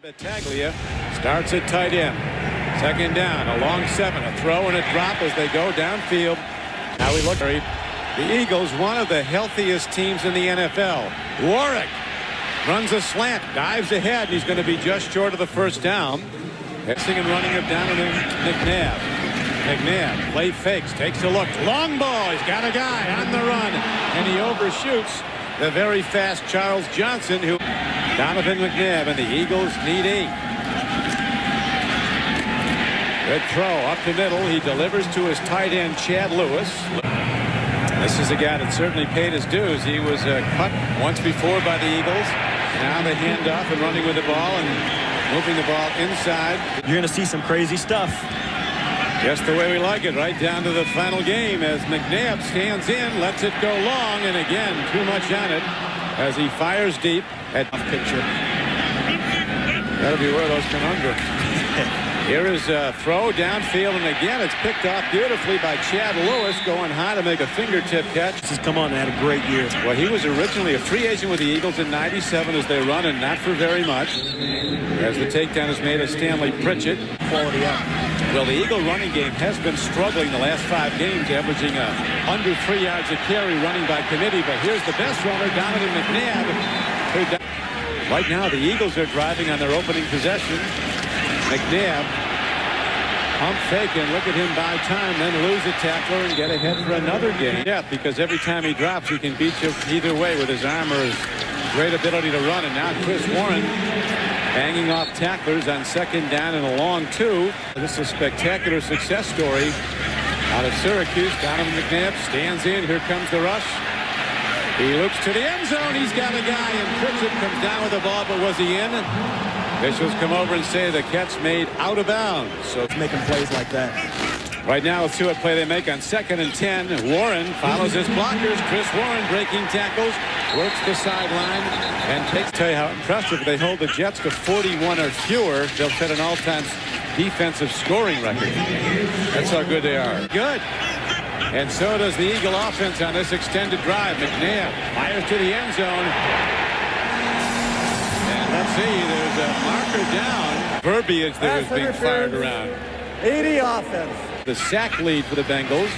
Battaglia starts at tight end. Second down, a long 7, a throw and a drop as they go downfield. Now we look at the Eagles, one of the healthiest teams in the NFL. Warwick runs a slant, dives ahead, and he's going to be just short of the first down. Passing and running it down to McNabb. McNabb, play fakes, takes a look. Long ball, he's got a guy on the run, and he overshoots the very fast Charles Johnson, who Donovan McNabb, and the Eagles need 8. Good throw up the middle. He delivers to his tight end, Chad Lewis. This is a guy that certainly paid his dues. He was cut once before by the Eagles. Now the handoff and running with the ball and moving the ball inside. You're going to see some crazy stuff. Just the way we like it, right down to the final game as McNabb stands in, lets it go long, and again, too much on it as he fires deep at picture. That'll be where those conundrums. Here is a throw downfield, and again, it's picked off beautifully by Chad Lewis, going high to make a fingertip catch. Come on, had a great year. Well, he was originally a free agent with the Eagles in '97 as they run, and not for very much. As the takedown is made of Stanley Pritchett. Quality up. Well, the Eagle running game has been struggling the last 5 games, averaging under 3 yards a carry running by committee. But here's the best runner, Donovan McNabb. Right now, the Eagles are driving on their opening possession. McNabb, pump fake, and look at him buy time, then lose a tackler and get ahead for another game. Yeah, because every time he drops, he can beat you either way with his arm or his great ability to run. And now Chris Warren banging off tacklers on second down and a long 2. This is a spectacular success story out of Syracuse. Donovan McNabb stands in. Here comes the rush. He looks to the end zone. He's got a guy, and Pritchett comes down with the ball, but was he in? Officials come over and say the catch made out of bounds. So it's making plays like that. Right now, let's see what play they make on 2nd and 10. Warren follows his blockers. Chris Warren breaking tackles, works the sideline, and takes. Tell you how impressive. They hold the Jets to 41 or fewer. They'll set an all-time defensive scoring record. That's how good they are. Good. And so does the Eagle offense on this extended drive. McNabb fires to the end zone. And let's see, there's a marker down. Verbiage that was being fired around. 80 offense. The sack lead for the Bengals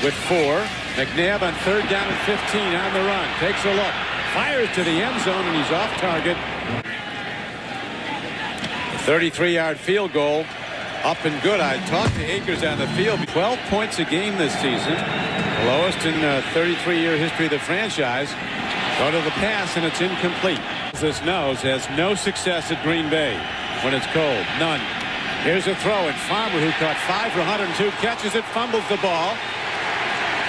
with 4. McNabb on 3rd down and 15 on the run. Takes a look. Fires to the end zone, and he's off target. A 33-yard field goal. Up and good. I talked to Akers on the field. 12 points a game this season. The lowest in 33-year history of the franchise. Go to the pass, and it's incomplete. This knows has no success at Green Bay when it's cold. None. Here's a throw, and Farmer, who caught 5 for 102, catches it, fumbles the ball.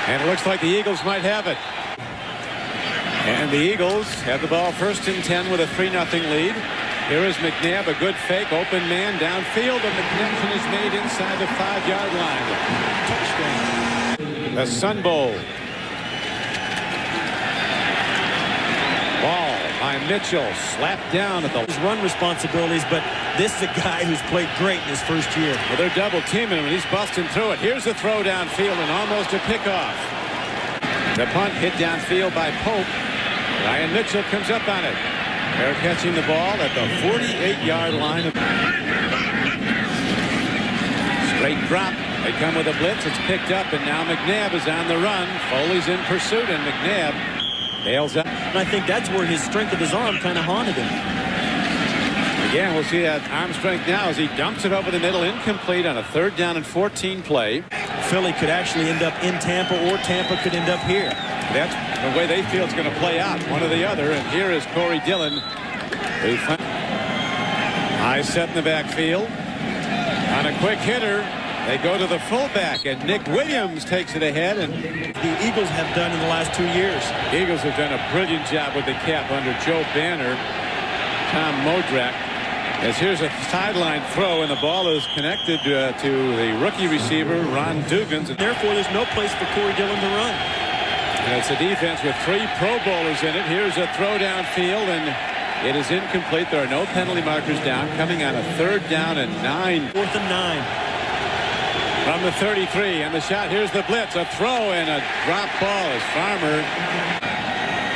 And it looks like the Eagles might have it. And the Eagles have the ball 1st and 10 with a 3-0 lead. Here is McNabb, a good fake, open man downfield, and the connection is made inside the 5-yard line. Touchdown. The Sun Bowl. Ball by Mitchell, slapped down at the run responsibilities, but this is a guy who's played great in his first year. Well, they're double teaming him, and he's busting through it. Here's a throw downfield and almost a pickoff. The punt hit downfield by Pope. Ryan Mitchell comes up on it. They're catching the ball at the 48-yard line. Straight drop. They come with a blitz. It's picked up, and now McNabb is on the run. Foley's in pursuit, and McNabb bails up. And I think that's where his strength of his arm kind of haunted him. Again, we'll see that arm strength now as he dumps it over the middle, incomplete on a 3rd down and 14 play. Philly could actually end up in Tampa, or Tampa could end up here. That's the way they feel it's going to play out, one or the other. And here is Corey Dillon. High set in the backfield. On a quick hitter, they go to the fullback, and Nick Williams takes it ahead. And the Eagles have done in the last 2 years. The Eagles have done a brilliant job with the cap under Joe Banner, Tom Modrak. As here's a sideline throw, and the ball is connected to the rookie receiver, Ron Dugans. And therefore, there's no place for Corey Dillon to run. And it's a defense with 3 Pro Bowlers in it. Here's a throw downfield, and it is incomplete. There are no penalty markers down. Coming on a 3rd down and 9. 4th and 9. From the 33, and the shot. Here's the blitz. A throw and a drop ball as Farmer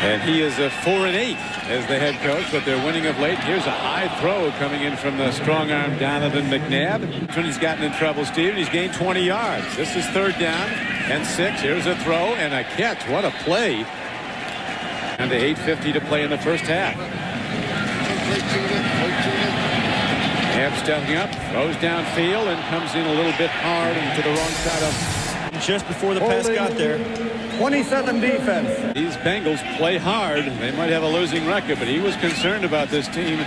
And he is a 4-8 as the head coach, but they're winning of late. Here's a high throw coming in from the strong arm Donovan McNabb. When he's gotten in trouble, Steve, he's gained 20 yards. This is 3rd down and 6. Here's a throw and a catch. What a play. And the 8:50 to play in the first half. McNabb stepping up, throws downfield, and comes in a little bit hard and to the wrong side of. Just before the pass got there. 27 defense. These Bengals play hard. They might have a losing record, but he was concerned about this team.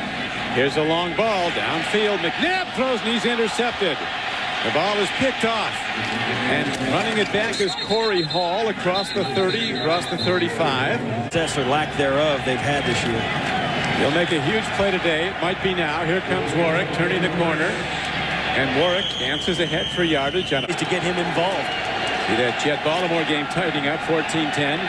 Here's a long ball downfield. McNabb throws and he's intercepted. The ball is picked off. And running it back is Corey Hall across the 30, across the 35. Success or lack thereof they've had this year. He'll make a huge play today. It might be now. Here comes Warwick turning the corner. And Warwick dances ahead for yardage. To get him involved. See that Jet Baltimore game tightening up 14-10.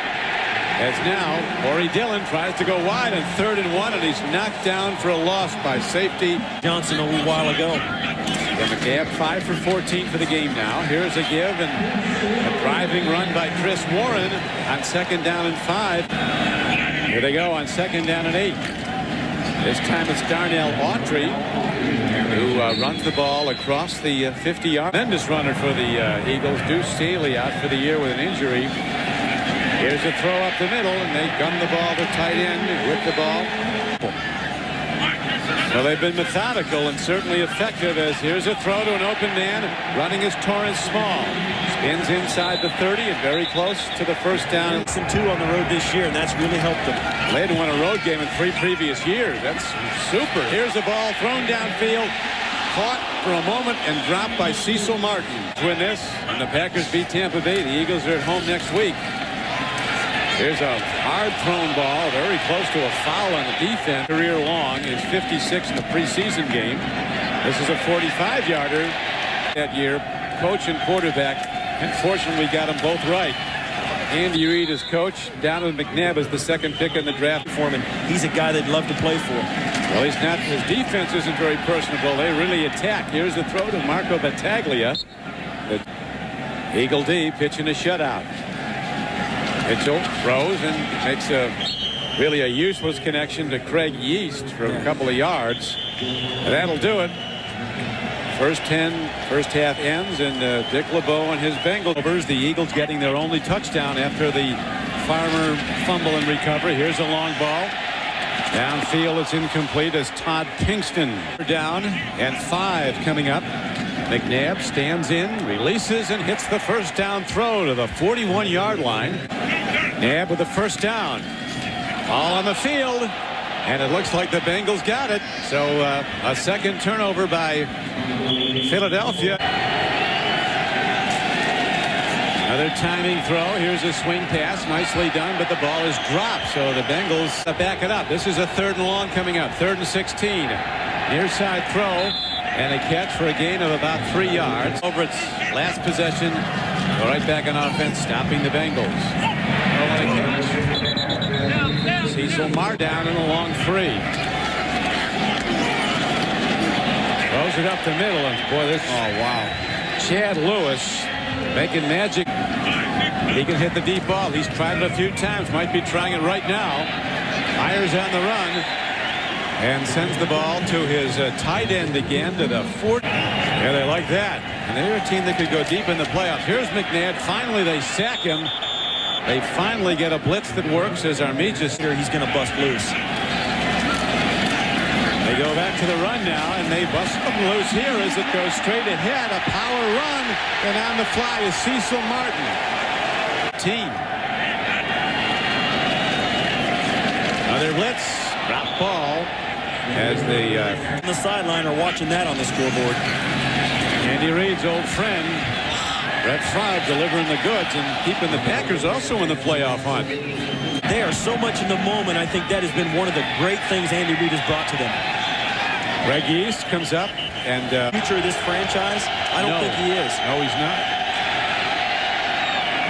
As now Corey Dillon tries to go wide on 3rd and 1, and he's knocked down for a loss by safety Johnson a little while ago. And McNabb 5 for 14 for the game now. Here's a give and a driving run by Chris Warren on 2nd down and 5. Here they go on 2nd down and 8. This time it's Darnell Autry who runs the ball across the 50-yard. Tremendous runner for the Eagles. Deuce Staley out for the year with an injury. Here's a throw up the middle, and they gun the ball to tight end with the ball. Well, they've been methodical and certainly effective as here's a throw to an open man. Running is Torrance Small. Spins inside the 30 and very close to the first down. 6-2 on the road this year, and that's really helped them. They had won a road game in 3 previous years. That's super. Here's a ball thrown downfield. Caught for a moment and dropped by Cecil Martin. To win this, and the Packers beat Tampa Bay. The Eagles are at home next week. Here's a hard thrown ball, very close to a foul on the defense. Career long is 56 in the preseason game. This is a 45-yarder that year. Coach and quarterback, unfortunately, got them both right. Andy Reid is coach. Donovan McNabb is the 2nd pick in the draft. Foreman, he's a guy they'd love to play for. Well, he's not. His defense isn't very personable. They really attack. Here's the throw to Marco Battaglia. The Eagle D pitching a shutout. Mitchell throws and makes really a useless connection to Craig Yeast for a couple of yards. That'll do it. First half ends, and Dick LeBeau and his Bengals. The Eagles getting their only touchdown after the Farmer fumble and recovery. Here's a long ball. Downfield, it's incomplete as Todd Pinkston down, and 5 coming up. McNabb stands in, releases, and hits the first down throw to the 41-yard line. McNabb with the first down. Ball on the field, and it looks like the Bengals got it. So a second turnover by Philadelphia. Another timing throw. Here's a swing pass. Nicely done, but the ball is dropped. So the Bengals back it up. This is a 3rd and long coming up. 3rd and 16. Near side throw. And a catch for a gain of about 3 yards. Over its last possession. Go right back on offense, stopping the Bengals. Cecil Mar down in a long 3. Throws it up the middle, and boy, this. Oh, wow. Chad Lewis making magic. He can hit the deep ball. He's tried it a few times. Might be trying it right now. Fires on the run. And sends the ball to his tight end again to the 40. Yeah, they like that. And they're a team that could go deep in the playoffs. Here's McNabb. Finally, they sack him. They finally get a blitz that works as Armijas here. He's going to bust loose. They go back to the run now, and they bust him loose here as it goes straight ahead. A power run, and on the fly is Cecil Martin. Team. Another blitz. Drop ball. As they on the sideline are watching that on the scoreboard. Andy Reid's old friend Brett Favre delivering the goods and keeping the Packers also in the playoff hunt. They are so much in the moment. I think that has been one of the great things Andy Reid has brought to them. Greg Yeast comes up and future of this franchise. I don't think he is. No, he's not.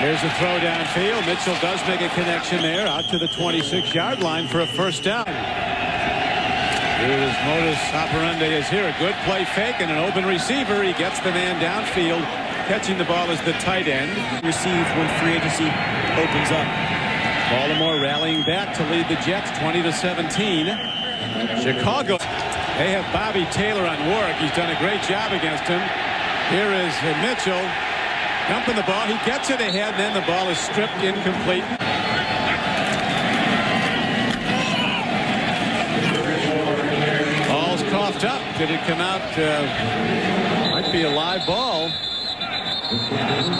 Here's a throw downfield. Mitchell does make a connection there out to the 26-yard line for a first down. His modus operandi is here. A good play fake and an open receiver. He gets the man downfield. Catching the ball is the tight end. Receive when free agency opens up. Baltimore rallying back to lead the Jets 20-17. Chicago. They have Bobby Taylor on Warwick. He's done a great job against him. Here is Mitchell dumping the ball. He gets it ahead, and then the ball is stripped incomplete. Ball's coughed up. Did it come out? Might be a live ball.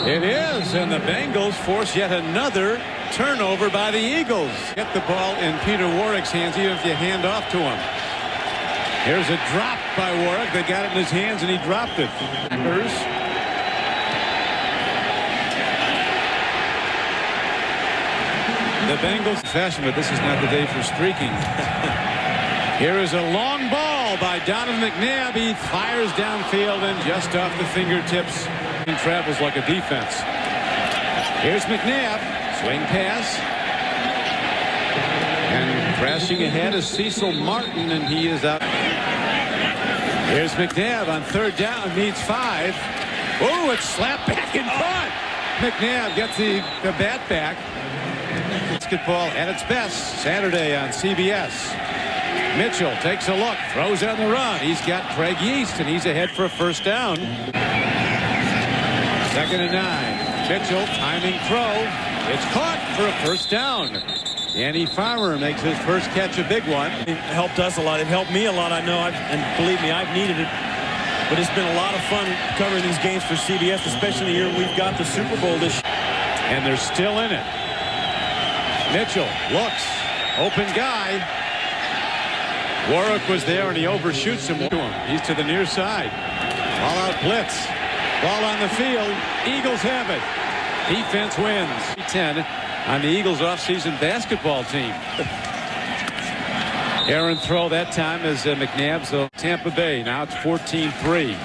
It is, and the Bengals force yet another turnover by the Eagles. Get the ball in Peter Warwick's hands, even if you hand off to him. Here's a drop by Warwick. They got it in his hands, and he dropped it. The Bengals fashion, but this is not the day for streaking. Here is a long ball by Donovan McNabb. He fires downfield and just off the fingertips and travels like a defense. Here's McNabb. Swing pass. And crashing ahead is Cecil Martin, and he is out. Here's McNabb on third down. Needs 5. Oh, it's slapped back and caught. McNabb gets the bat back. Basketball at its best Saturday on CBS. Mitchell takes a look, throws on the run. He's got Craig Yeast, and he's ahead for a first down. 2nd and 9. Mitchell timing throw. It's caught for a first down. Danny Farmer makes his first catch, a big one. It helped us a lot. It helped me a lot. I know, and believe me, I've needed it. But it's been a lot of fun covering these games for CBS, especially the year we've got the Super Bowl this year. And they're still in it. Mitchell looks, open guy. Warwick was there, and he overshoots him. He's to the near side. All out blitz. Ball on the field. Eagles have it. Defense wins. 10 on the Eagles offseason basketball team. Aaron throw that time is McNabb. So Tampa Bay. Now it's 14-3.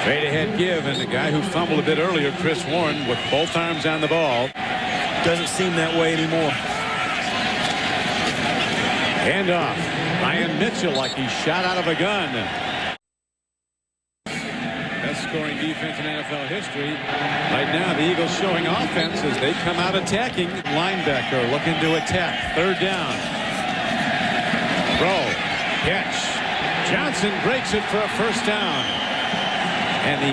Straight ahead give, and the guy who fumbled a bit earlier, Chris Warren, with both arms on the ball. Doesn't seem that way anymore. Hand off. Ryan Mitchell like he's shot out of a gun. Best scoring defense in NFL history. Right now the Eagles showing offense as they come out attacking. Linebacker looking to attack. Third down. Throw. Catch. Johnson breaks it for a first down. And the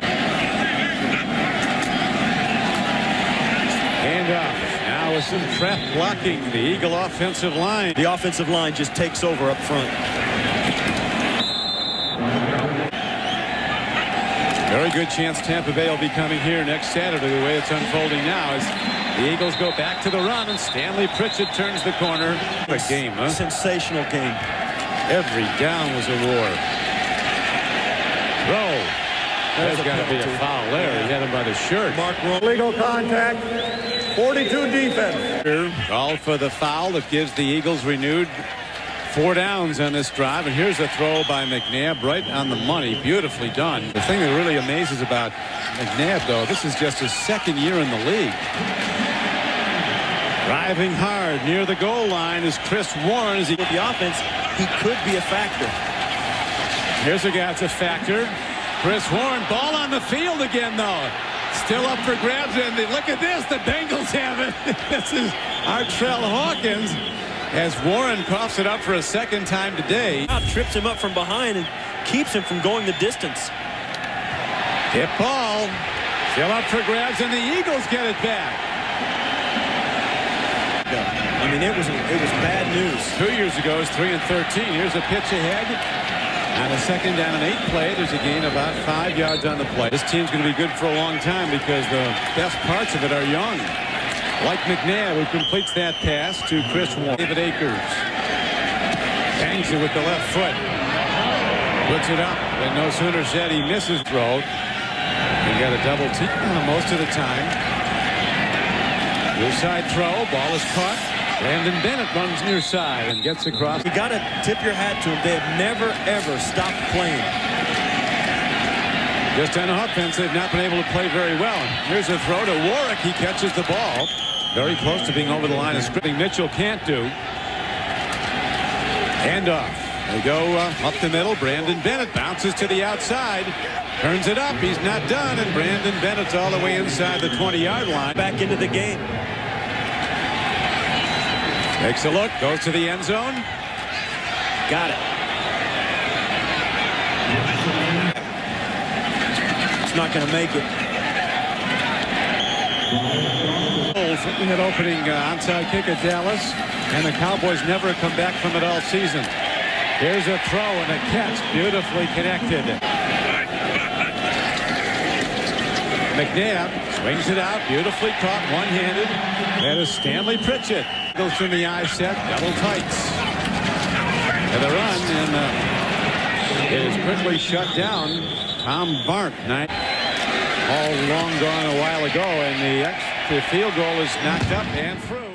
hand off. Now with some trap blocking, the Eagle offensive line. The offensive line just takes over up front. Very good chance Tampa Bay will be coming here next Saturday the way it's unfolding now as the Eagles go back to the run and Stanley Pritchett turns the corner. A game, huh? Sensational game. Every down was a war. Throw. There's got to be a foul there. He had him by the shirt. Mark Legal contact. 42 defense. Called for the foul that gives the Eagles renewed 4 downs on this drive. And here's a throw by McNabb right on the money. Beautifully done. The thing that really amazes about McNabb, though, this is just his 2nd year in the league. Driving hard near the goal line is Chris Warren. As he with the offense, he could be a factor. Here's a guy that's a factor. Chris Warren, ball on the field again, though. Still up for grabs, and look at this. The Bengals have it. This is Artrell Hawkins as Warren coughs it up for a 2nd time today. Trips him up from behind and keeps him from going the distance. Tip ball. Still up for grabs, and the Eagles get it back. I mean, it was bad news. 2 years ago, it was 3 and 13. Here's a pitch ahead. On a 2nd down and 8 play, there's a gain of about 5 yards on the play. This team's going to be good for a long time because the best parts of it are young. Like McNabb, who completes that pass to Chris Warren. David Akers bangs it with the left foot. Puts it up, and no sooner said he misses throw. He got a double team most of the time. Near side throw, ball is caught. Brandon Bennett runs near side and gets across. You got to tip your hat to them. They have never, ever stopped playing. Just on offense, they've not been able to play very well. Here's a throw to Warwick. He catches the ball. Very close to being over the line of scrimmage. Mitchell can't do. Hand off. They go up the middle. Brandon Bennett bounces to the outside. Turns it up. He's not done. And Brandon Bennett's all the way inside the 20-yard line. Back into the game. Takes a look, goes to the end zone. Got it. It's not going to make it. We had opening onside kick at Dallas, and the Cowboys never come back from it all season. Here's a throw and a catch, beautifully connected. McNabb swings it out, beautifully caught, one-handed. That is Stanley Pritchett. Goes from the eye set, double tights. To the run, and it is quickly shut down. Tom Barnt, all long gone a while ago, and the field goal is knocked up and through.